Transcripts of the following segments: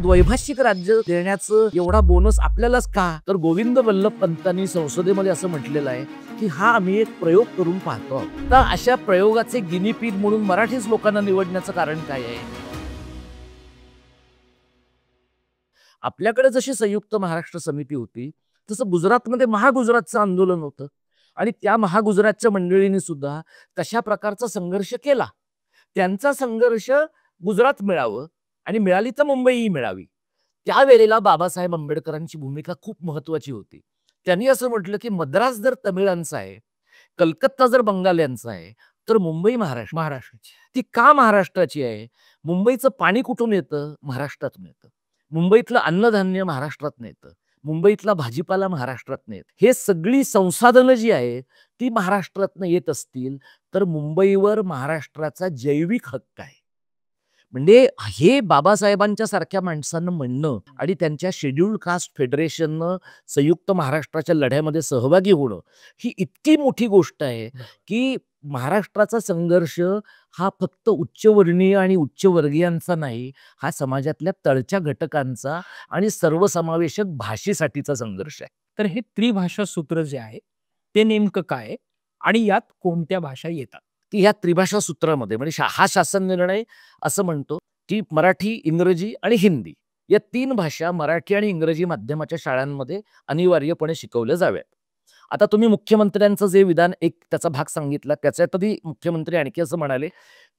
द्वैभाषिक राज्य देण्याचं एवढा बोनस आपल्यालाच का? तर गोविंद वल्लभ पंतांनी संसदेमध्ये असं म्हटलेलं आहे की हा आम्ही एक प्रयोग करून पाहतो. तर अशा प्रयोगाचे गिनीपिग म्हणून मराठीच लोकांना निवडण्याचं कारण काय आहे? आपल्याकडे जशी संयुक्त महाराष्ट्र समिती होती तसं गुजरातमध्ये महागुजरातचं आंदोलन होतं आणि त्या महागुजरातच्या मंडळींनी सुद्धा तशा प्रकारचा संघर्ष केला. त्यांचा संघर्ष गुजरात मिळावं आणि मिळाली तर मुंबईही मिळावी. त्यावेळेला बाबासाहेब आंबेडकरांची भूमिका खूप महत्वाची होती. त्यांनी असं म्हटलं की मद्रास जर तमिळांचा आहे, कलकत्ता जर बंगाल्यांचा आहे, तर मुंबई महाराष्ट्राची. ती का महाराष्ट्राची आहे? मुंबईचं पाणी कुठून येतं? महाराष्ट्रातून येतं. मुंबईतलं अन्नधान्य महाराष्ट्रातून येतं. मुंबईतला भाजीपाला महाराष्ट्रातून येतं. हे सगळी संसाधनं जी आहेत ती महाराष्ट्रातून येत असतील तर मुंबईवर महाराष्ट्राचा जैविक हक्क आहे. म्हणजे हे बाबासाहेबांच्या सारख्या माणसांना म्हणणं आणि त्यांच्या शेड्यूल्ड कास्ट फेडरेशननं संयुक्त महाराष्ट्राच्या लढ्यामध्ये सहभागी होणं ही इतकी मोठी गोष्ट आहे की महाराष्ट्राचा संघर्ष हा फक्त उच्चवर्णीय आणि उच्चवर्गीयांचा नाही, हा समाजातल्या तळच्या घटकांचा आणि सर्वसमावेशक भाषेसाठीचा संघर्ष आहे. तर हे त्रिभाषा सूत्र जे आहे ते नेमकं काय आहे आणि यात कोणत्या भाषा येतात? की ह्या त्रिभाषा सूत्रामध्ये म्हणजे हा शासन निर्णय असं म्हणतो की मराठी, इंग्रजी आणि हिंदी या 3 भाषा मराठी आणि इंग्रजी माध्यमाच्या शाळांमध्ये अनिवार्यपणे शिकवल्या जाव्यात. आता तुम्ही मुख्यमंत्र्यांचं जे विधान एक त्याचा भाग सांगितला त्याच्यात मुख्यमंत्री आणखी असं म्हणाले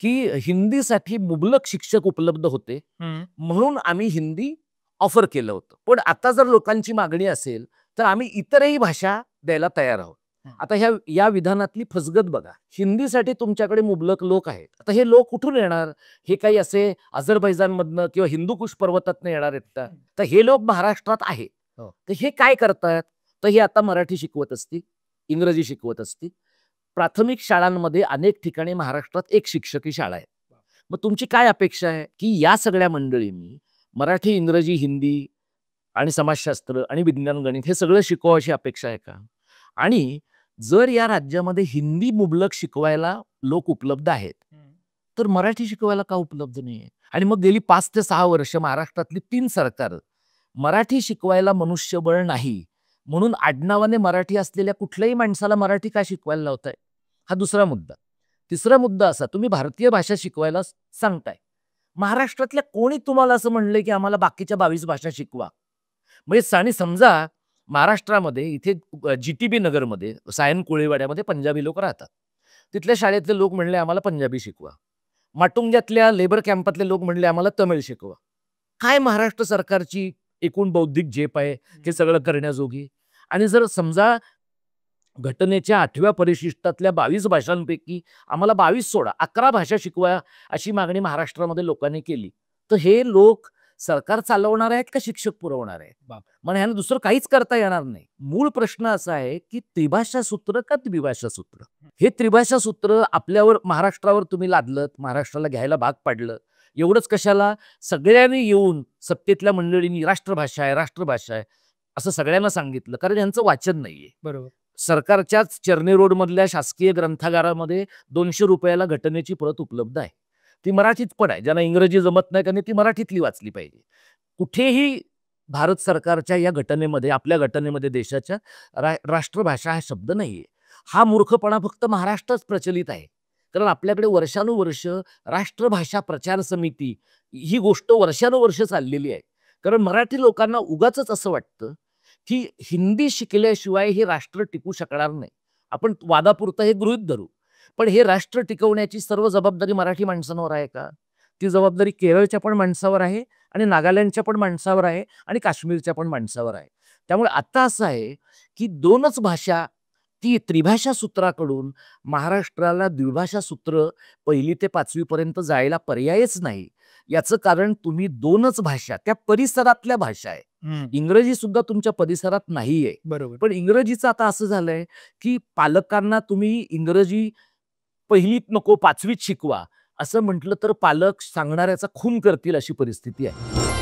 की हिंदीसाठी मुबलक शिक्षक उपलब्ध होते म्हणून आम्ही हिंदी ऑफर केलं होतं. पण आता जर लोकांची मागणी असेल तर आम्ही इतरही भाषा द्यायला तयार आहोत. आता या विधानातली फसगत बघा. हिंदीसाठी तुमच्याकडे मुबलक लोक आहेत. आता हे लोक कुठून येणार? हे काही असे अझरबैजानमधनं किंवा हिंदुकुश पर्वतातनं येणार आहेत का? तर हे लोक महाराष्ट्रात आहेत. तर हे काय करतात? तर हे आता मराठी शिकवत असतील, इंग्रजी शिकवत असतील. प्राथमिक शाळांमध्ये अनेक ठिकाणी महाराष्ट्रात एक शिक्षकी शाळा आहे. मग तुमची काय अपेक्षा आहे की या सगळ्या मंडळींनी मराठी, इंग्रजी, हिंदी आणि समाजशास्त्र आणि विज्ञान, गणित हे सगळं शिकवावं अशी अपेक्षा आहे का? आणि जर या राज्यामध्ये हिंदी मुबलक शिकवायला लोक उपलब्ध आहेत तर मराठी शिकवायला का उपलब्ध नाहीये? आणि मग गेली 5 ते 6 वर्ष महाराष्ट्रातली 3 सरकार मराठी शिकवायला मनुष्यबळ नाही म्हणून आडनावाने मराठी असलेल्या कुठल्याही माणसाला मराठी का शिकवायला लावताय? हा दुसरा मुद्दा. तिसरा मुद्दा असा, तुम्ही भारतीय भाषा शिकवायला सांगताय. महाराष्ट्रातल्या कोणी तुम्हाला असं म्हणलंय की आम्हाला बाकीच्या 22 भाषा शिकवा? म्हणजे आणि समजा महाराष्ट्रामध्ये इथे GTB नगरमध्ये सायन कोळीवाड्यामध्ये पंजाबी लोक राहतात. तिथल्या शाळेतले लोक म्हणले आम्हाला पंजाबी शिकवा. माटुंग्यातल्या लेबर कॅम्पातले लोक म्हणले आम्हाला तमिळ शिकवा. काय महाराष्ट्र सरकारची एकूण बौद्धिक झेप आहे हे सगळं करण्याजोगी? आणि जर समजा घटनेच्या 8व्या परिशिष्टातल्या 22 भाषांपैकी आम्हाला 22 सोडा 11 भाषा शिकवा अशी मागणी महाराष्ट्रामध्ये लोकांनी केली तर हे लोक सरकार चालवणार आहेत का शिक्षक पुरवणार आहेत? म्हणजे ह्यानं दुसरं काहीच करता येणार नाही. मूळ प्रश्न असा आहे की त्रिभाषा सूत्र का द्विभाषा सूत्र? हे त्रिभाषा सूत्र आपल्यावर महाराष्ट्रावर तुम्ही लादलं, महाराष्ट्राला घ्यायला भाग पाडलं. एवढंच कशाला? सगळ्यांनी येऊन सत्तेतल्या मंडळींनी राष्ट्रभाषा आहे, राष्ट्रभाषा आहे असं सगळ्यांना सांगितलं कारण यांचं वाचन नाहीये. बरोबर. सरकारच्याच चर्नी रोड मधल्या शासकीय ग्रंथागारामध्ये 200 रुपयाला घटनेची प्रत उपलब्ध आहे. ती मराठीत पण आहे. ज्यांना इंग्रजी जमत नाही त्यांनी ती मराठीतली वाचली पाहिजे. कुठेही भारत सरकारच्या या घटनेमध्ये आपल्या घटनेमध्ये देशाच्या राष्ट्रभाषा हा शब्द नाहीये. हा मूर्खपणा फक्त महाराष्ट्रात प्रचलित आहे. कारण आपल्याकडे वर्षानुवर्ष राष्ट्रभाषा प्रचार समिती ही गोष्ट वर्षानुवर्ष चाललेली आहे. कारण मराठी लोकांना उगाचच असं वाटतं की हिंदी शिकल्याशिवाय हे राष्ट्र टिकू शकणार नाही. आपण वादापुरतं हे गृहीत धरू. पण हे राष्ट्र टिकवण्याची सर्व जबाबदारी मराठी माणसांवर आहे का? ती जबाबदारी केरळच्या पण माणसावर आहे आणि नागालँडच्या पण माणसावर आहे आणि काश्मीरच्या पण माणसावर आहे. त्यामुळे आता असं आहे की 2च भाषा ती त्रिभाषा सूत्राकडून महाराष्ट्राला द्विभाषा सूत्र 1ली ते 5वी पर्यंत जायला पर्यायच नाही. याचं कारण तुम्ही 2च भाषा त्या परिसरातल्या भाषा आहे. इंग्रजी सुद्धा तुमच्या परिसरात नाहीये. बरोबर. पण इंग्रजीचं आता असं झालंय की पालकांना तुम्ही इंग्रजी 1लीत नको 5वीत शिकवा असं म्हटलं तर पालक सांगणाऱ्याचा खून करतील अशी परिस्थिती आहे.